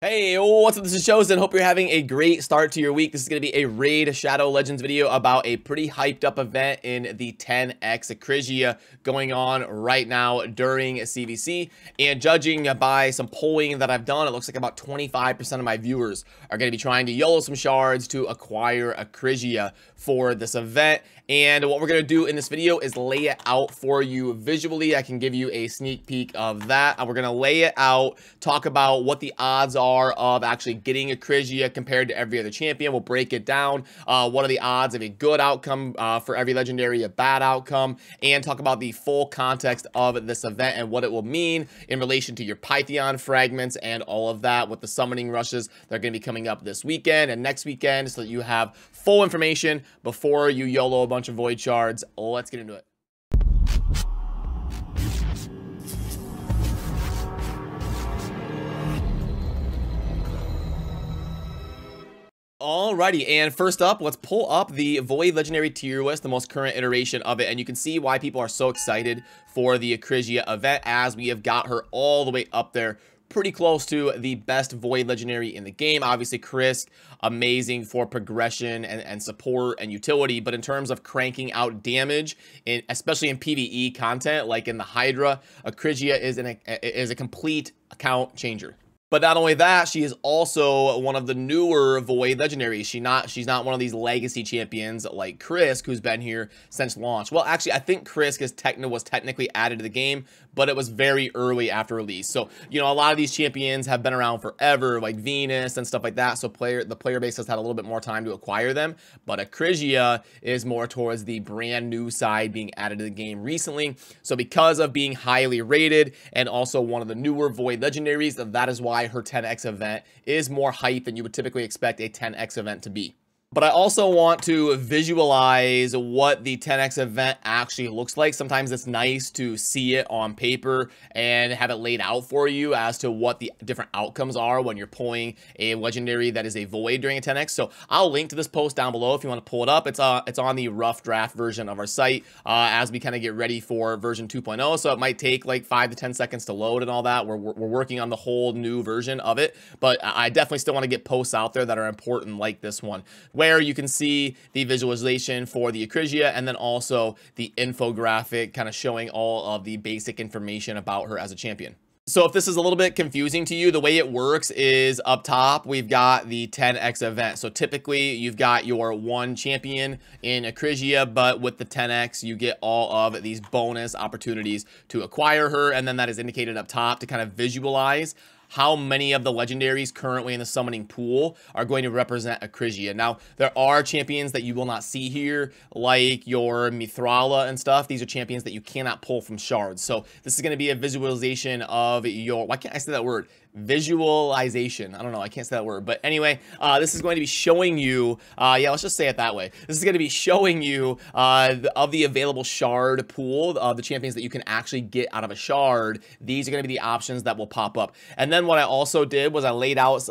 Hey, what's up? This is Chosen. Hope you're having a great start to your week. This is going to be a Raid Shadow Legends video about a pretty hyped up event in the 10x Acrizia going on right now during CVC. And judging by some polling that I've done, it looks like about 25% of my viewers are going to be trying to YOLO some shards to acquire Acrizia for this event. And what we're going to do in this video is lay it out for you visually. I can give you a sneak peek of that. And we're going to lay it out, talk about what the odds are of actually getting Acrizia compared to every other champion. We'll break it down. What are the odds of a good outcome for every legendary, a bad outcome, and talk about the full context of this event and what it will mean in relation to your Pythion fragments and all of that with the summoning rushes that are going to be coming up this weekend and next weekend, so that you have full information before you YOLO a bunch of void shards. Let's get into it. Alrighty, and first up, let's pull up the Void Legendary tier list, the most current iteration of it, and you can see why people are so excited for the Acrizia event, as we have got her all the way up there, pretty close to the best Void Legendary in the game. Obviously, Chris, amazing for progression and support and utility, but in terms of cranking out damage, especially in PvE content, like in the Hydra, Acrizia is a complete account changer. But not only that, she is also one of the newer Void Legendaries. She's not one of these legacy champions like Krisk, who's been here since launch. Well, actually, I think Krisk was technically added to the game, but it was very early after release. So, you know, a lot of these champions have been around forever, like Venus and stuff like that. So the player base has had a little bit more time to acquire them. But Acrizia is more towards the brand new side, being added to the game recently. So because of being highly rated and also one of the newer Void Legendaries, that is why her 10x event is more hype than you would typically expect a 10x event to be. But I also want to visualize what the 10x event actually looks like. Sometimes it's nice to see it on paper and have it laid out for you as to what the different outcomes are when you're pulling a legendary that is a void during a 10x. So I'll link to this post down below if you want to pull it up. It's on the rough draft version of our site as we kind of get ready for version 2.0. So it might take like 5 to 10 seconds to load and all that. We're working on the whole new version of it, but I definitely still want to get posts out there that are important like this one, where you can see the visualization for the Acrizia and then also the infographic kind of showing all of the basic information about her as a champion. So if this is a little bit confusing to you, the way it works is up top, we've got the 10x event. So typically you've got your one champion in Acrizia, but with the 10x, you get all of these bonus opportunities to acquire her. And then that is indicated up top to kind of visualize how many of the legendaries currently in the summoning pool are going to represent Acrizia. Now, there are champions that you will not see here, like your Mithrala and stuff. These are champions that you cannot pull from shards. So this is going to be a visualization of your, why can't I say that word? Visualization. I don't know. I can't say that word. But anyway, this is going to be showing you, yeah, let's just say it that way. This is going to be showing you of the available shard pool of the champions that you can actually get out of a shard. These are going to be the options that will pop up. And then what I also did was I laid out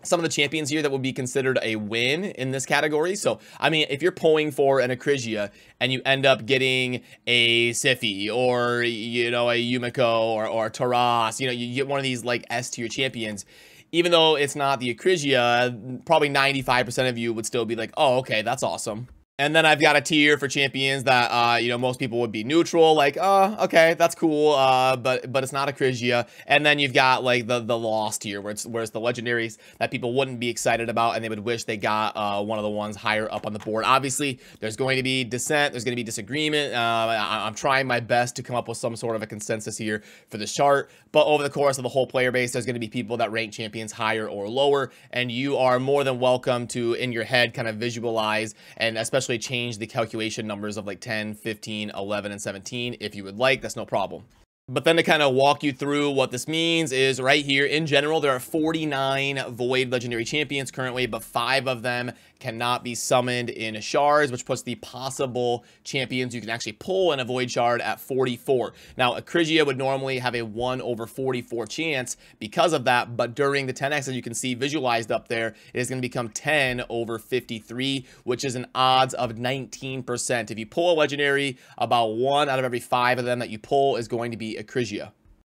some of the champions here that would be considered a win in this category. So, I mean, if you're pulling for an Acrizia and you end up getting a Siphi or, you know, a Yumiko or Taras, you know, you get one of these like S tier champions, even though it's not the Acrizia, probably 95% of you would still be like, oh, okay, that's awesome. And then I've got a tier for champions that, you know, most people would be neutral, like, oh, okay, that's cool, but it's not Acrizia. And then you've got, like, the lost tier, where it's the legendaries that people wouldn't be excited about, and they would wish they got one of the ones higher up on the board. Obviously, there's going to be dissent, there's going to be disagreement. I'm trying my best to come up with some sort of a consensus here for the chart, but over the course of the whole player base, there's going to be people that rank champions higher or lower, and you are more than welcome to, in your head, kind of visualize, and especially change the calculation numbers of like 10, 15, 11, and 17 if you would like. That's no problem. But then to kind of walk you through what this means is right here, in general, there are 49 Void Legendary champions currently, but 5 of them cannot be summoned in shards, which puts the possible champions you can actually pull in a Void Shard at 44. Now, Acrizia would normally have a 1/44 chance because of that, but during the 10x, as you can see visualized up there, it is going to become 10/53, which is an odds of 19%. If you pull a Legendary, about 1 out of every 5 of them that you pull is going to be Acrizia.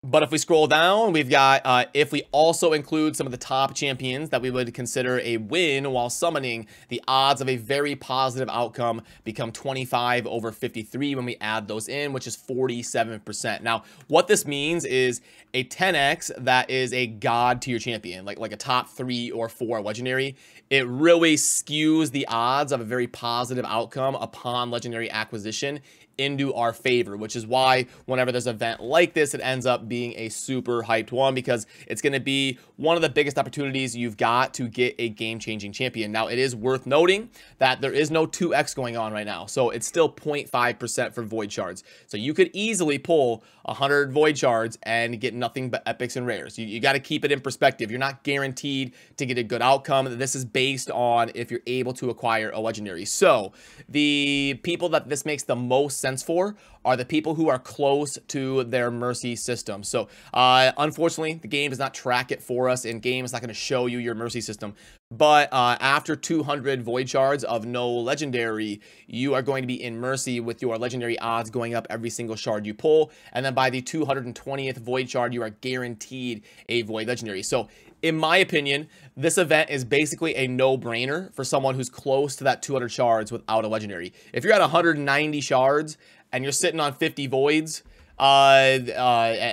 But if we scroll down, we've got, if we also include some of the top champions that we would consider a win while summoning, the odds of a very positive outcome become 25 over 53 when we add those in, which is 47%. Now, what this means is a 10x that is a god tier champion, like a top 3 or 4 legendary. It really skews the odds of a very positive outcome upon legendary acquisition into our favor, which is why whenever there's an event like this, it ends up being a super hyped one, because it's going to be one of the biggest opportunities you've got to get a game-changing champion. Now, it is worth noting that there is no 2x going on right now, so it's still 0.5% for void shards. So you could easily pull 100 void shards and get nothing but epics and rares. You got to keep it in perspective. You're not guaranteed to get a good outcome. This is based on if you're able to acquire a legendary. So the people that this makes the most sense for are the people who are close to their mercy system. So unfortunately, the game does not track it for us. In game, it's not going to show you your mercy system. But after 200 void shards of no legendary, you are going to be in mercy with your legendary odds going up every single shard you pull. And then by the 220th void shard, you are guaranteed a void legendary. So in my opinion, this event is basically a no-brainer for someone who's close to that 200 shards without a legendary. If you're at 190 shards and you're sitting on 50 voids, and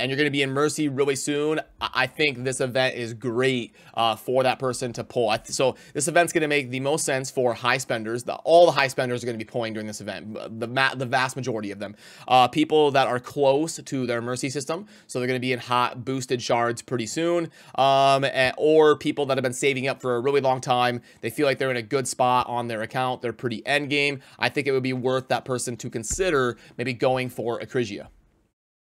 you're going to be in mercy really soon, I think this event is great for that person to pull. So this event's going to make the most sense for high spenders. All the high spenders are going to be pulling during this event, the vast majority of them. People that are close to their mercy system, so they're going to be in hot boosted shards pretty soon, or people that have been saving up for a really long time. They feel like they're in a good spot on their account. They're pretty end game. I think it would be worth that person to consider maybe going for Acrizia.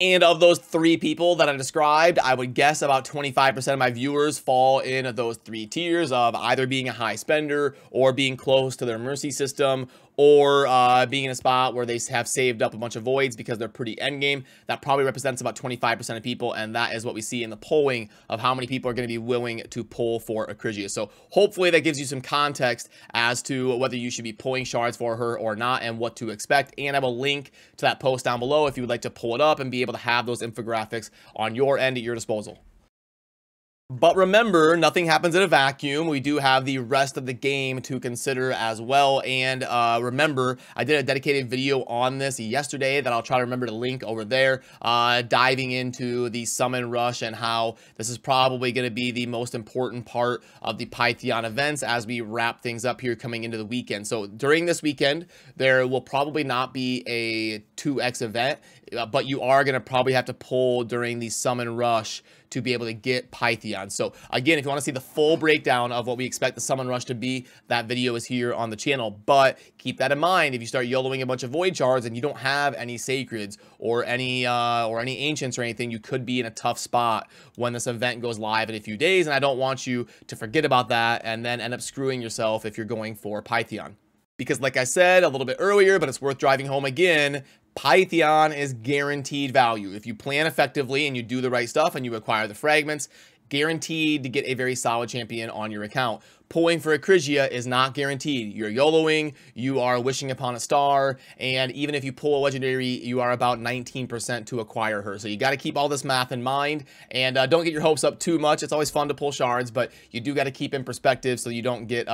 And of those 3 people that I described, I would guess about 25% of my viewers fall in those 3 tiers of either being a high spender or being close to their mercy system, or being in a spot where they have saved up a bunch of voids because they're pretty endgame. That probably represents about 25% of people, and that is what we see in the polling of how many people are going to be willing to pull for Acrizia. So hopefully that gives you some context as to whether you should be pulling shards for her or not and what to expect. And I will link to that post down below if you would like to pull it up and be able to have those infographics on your end at your disposal. But remember, nothing happens in a vacuum. We do have the rest of the game to consider as well. And remember, I did a dedicated video on this yesterday that I'll try to remember to link over there, diving into the summon rush and how this is probably going to be the most important part of the Pythion events as we wrap things up here coming into the weekend. So during this weekend, there will probably not be a 2x event, but you are going to probably have to pull during the summon rush to be able to get Pythion. So again, if you want to see the full breakdown of what we expect the summon rush to be, that video is here on the channel. But keep that in mind, if you start YOLOing a bunch of void shards and you don't have any sacreds or any ancients or anything, you could be in a tough spot when this event goes live in a few days. And I don't want you to forget about that and then end up screwing yourself if you're going for Pythion. Because like I said a little bit earlier, but it's worth driving home again, Pythion is guaranteed value. If you plan effectively and you do the right stuff and you acquire the fragments, guaranteed to get a very solid champion on your account. Pulling for Acrizia is not guaranteed. You're YOLOing, you are wishing upon a star, and even if you pull a legendary, you are about 19% to acquire her. So you got to keep all this math in mind, and don't get your hopes up too much. It's always fun to pull shards, but you do got to keep in perspective so you don't get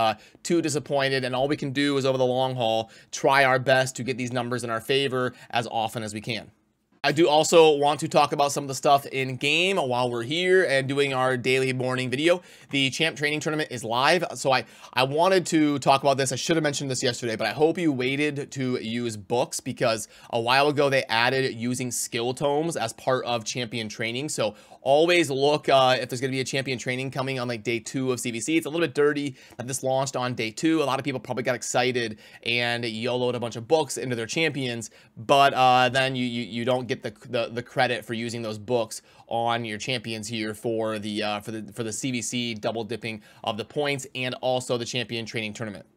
too disappointed, and all we can do is over the long haul, try our best to get these numbers in our favor as often as we can. I do also want to talk about some of the stuff in game while we're here and doing our daily morning video. The champ training tournament is live. So I wanted to talk about this. I should have mentioned this yesterday, but I hope you waited to use books because a while ago they added using skill tomes as part of champion training. So always look if there's going to be a champion training coming on like day 2 of CVC. It's a little bit dirty that this launched on day 2. A lot of people probably got excited and YOLO'd a bunch of books into their champions, but then you don't get the credit for using those books on your champions here for the CVC double dipping of the points and also the champion training tournament.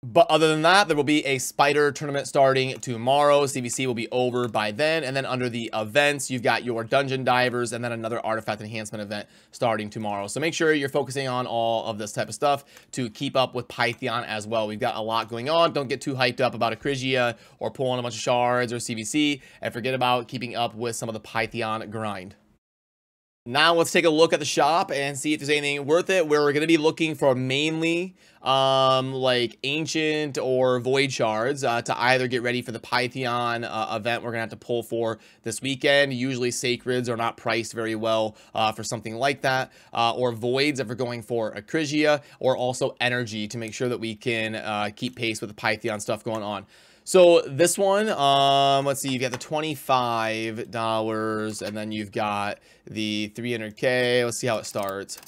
But other than that, there will be a spider tournament starting tomorrow. CVC will be over by then. And then under the events, you've got your dungeon divers and then another artifact enhancement event starting tomorrow. So make sure you're focusing on all of this type of stuff to keep up with Pythion as well. We've got a lot going on. Don't get too hyped up about Acrizia or pulling a bunch of shards or CVC, and forget about keeping up with some of the Pythion grind. Now let's take a look at the shop and see if there's anything worth it. We're going to be looking for mainly like ancient or void shards to either get ready for the Pythion event we're gonna have to pull for this weekend. Usually sacreds are not priced very well for something like that, or voids if we're going for Acrizia, or also energy to make sure that we can keep pace with the Pythion stuff going on. So this one, let's see, you've got the $25 and then you've got the 300K. Let's see how it starts.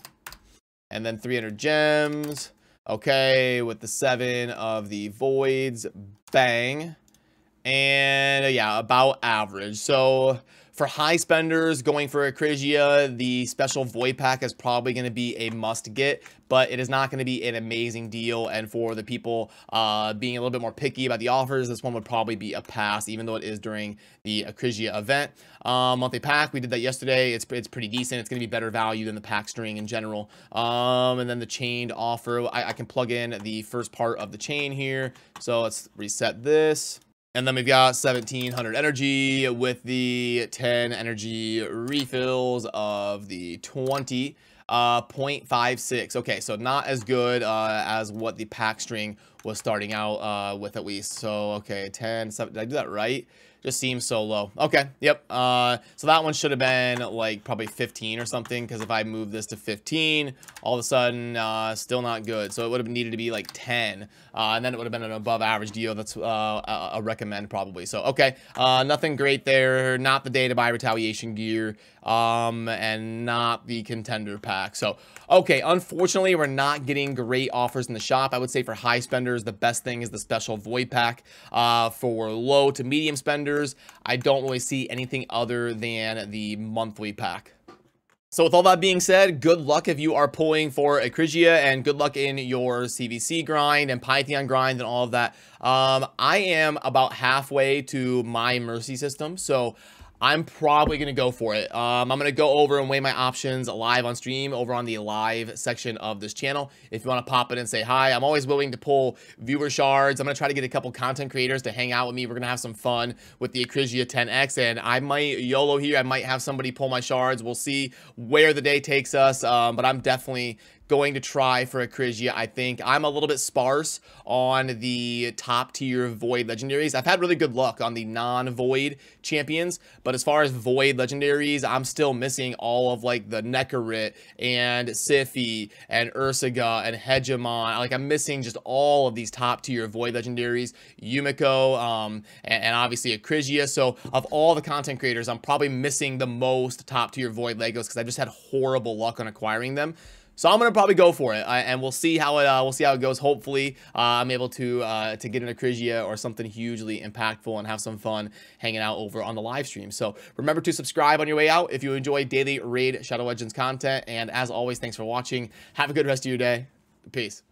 And then 300 gems. Okay, with the 7 of the voids, bang. And yeah, about average. So for high spenders going for Acrizia, the special void pack is probably going to be a must get, but it is not going to be an amazing deal. And for the people being a little bit more picky about the offers, this one would probably be a pass, even though it is during the Acrizia event. Monthly pack, we did that yesterday. It's pretty decent. It's going to be better value than the pack string in general. And then the chained offer, I can plug in the first part of the chain here. So let's reset this. And then we've got 1700 energy with the 10 energy refills of the 20.56. Okay, so not as good as what the pack string was starting out with, at least. So okay, 10, 7, did I do that right? Just seems so low. Okay, yep. So that one should have been like probably 15 or something, because if I move this to 15, all of a sudden still not good. So it would have needed to be like 10, and then it would have been an above average deal. That's a recommend probably. So okay, nothing great there. Not the day to buy retaliation gear, and not the contender pack. So okay, unfortunately we're not getting great offers in the shop. I would say for high spenders, the best thing is the special void pack. For low to medium spenders, I don't really see anything other than the monthly pack. So with all that being said, good luck if you are pulling for Acrizia, and good luck in your CVC grind and Pythion grind and all of that. I am about halfway to my Mercy system, so I'm probably going to go for it. I'm going to go over and weigh my options live on stream over on the live section of this channel. If you want to pop in and say hi, I'm always willing to pull viewer shards. I'm going to try to get a couple content creators to hang out with me. We're going to have some fun with the Acrizia 10X, and I might YOLO here. I might have somebody pull my shards. We'll see where the day takes us, but I'm definitely going to try for Acrizia. I think I'm a little bit sparse on the top tier void legendaries. I've had really good luck on the non-void champions, but as far as void legendaries, I'm still missing all of like the Nekarit and Siphi and Ursaga and Hegemon. Like I'm missing just all of these top tier void legendaries, Yumiko, and obviously Acrizia. So of all the content creators, I'm probably missing the most top tier void Legos because I just had horrible luck on acquiring them. So I'm gonna probably go for it, and we'll see how it goes. Hopefully, I'm able to get an Acrizia or something hugely impactful and have some fun hanging out over on the live stream. So remember to subscribe on your way out if you enjoy daily Raid Shadow Legends content. And as always, thanks for watching. Have a good rest of your day. Peace.